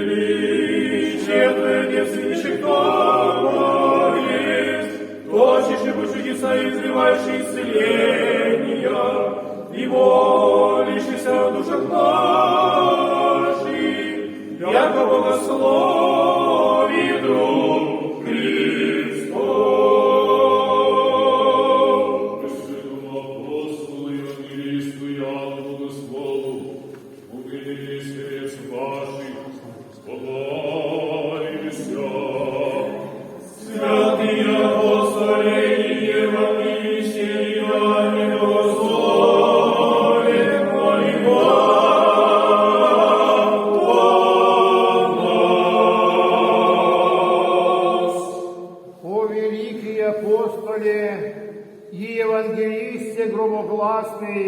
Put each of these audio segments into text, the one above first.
величие Твое, святейших Того есть, точишь и чудеса, изливающие исцеления, и молящийся в душах наших, яко богословие друг Христов. Святому апостолу Евангелисту Иоанну Богослову, убедили сердец ваших, сподобаемся. Святые апостолы и евангелисты Иоанне Богослове, моли нас. О великий апостоле и евангелисте громогласный,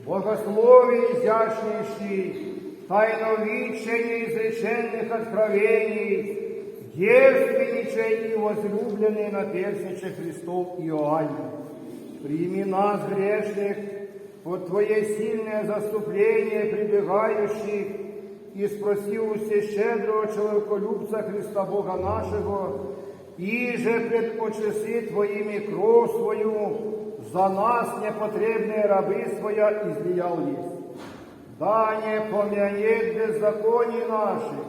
богословие изящнейший, тайновидчение изреченных откровений, девственничай и возлюбленный наперстниче Христов Иоанне, прими нас, грешных, под Твое сильное заступление прибегающих, и спроси у щедрого человеколюбца Христа Бога нашего, и же пред очеси Твоими кровь свою за нас, непотребные рабы Своя, излиял есть. Да не помянет беззаконий наших,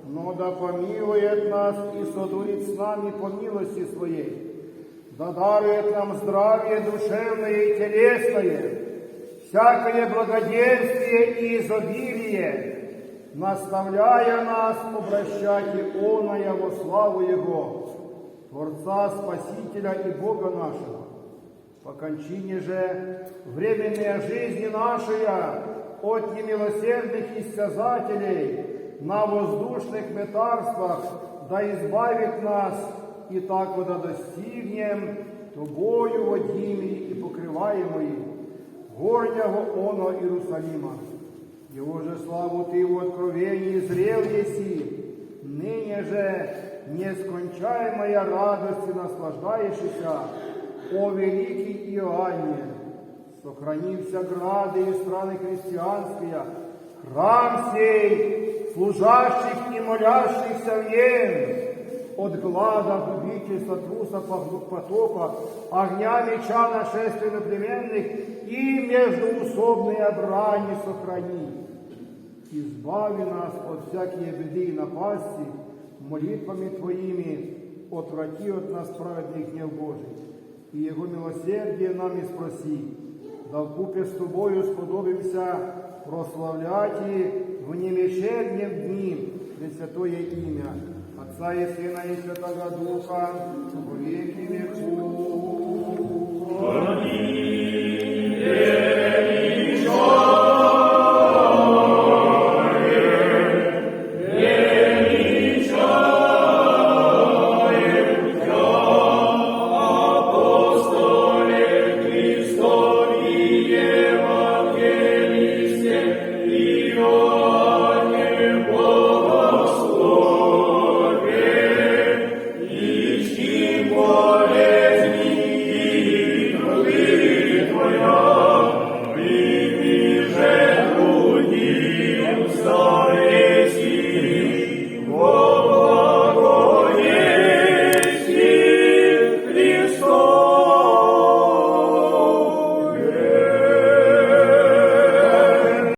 но да помилует нас и содурит с нами по милости Своей, да дарует нам здравие душевное и телесное, всякое благоденствие и изобилие, наставляя нас обращать оное во славу Его, Творца, Спасителя и Бога нашего. По кончине же временная жизнь нашая от немилосердных истязателей на воздушных метарствах да избавит нас, и так вода достигнем, Тобою водимые и покрываемые горнего оно Иерусалима. Его же славу Ты в откровении зрел еси, ныне же нескончаемая радость наслаждающийся, о великий Иоанне, сохранився грады и страны христианские, храм сей, служащих и молящихся в нем, от глада, губительства, труса, потопа, огня, меча, нашествия иноплеменных и междуусобные брани сохрани. Избави нас от всякие беды и напасти, молитвами Твоими отврати от нас праведный гнев Божий, и Его милосердие нам и спроси, да вкупе с Тобою сподобимся прославлять и в немещерднем дни Пресвятое имя Отца и Сына и Святого Духа во веки веков. Аминь. Богослове, и чтим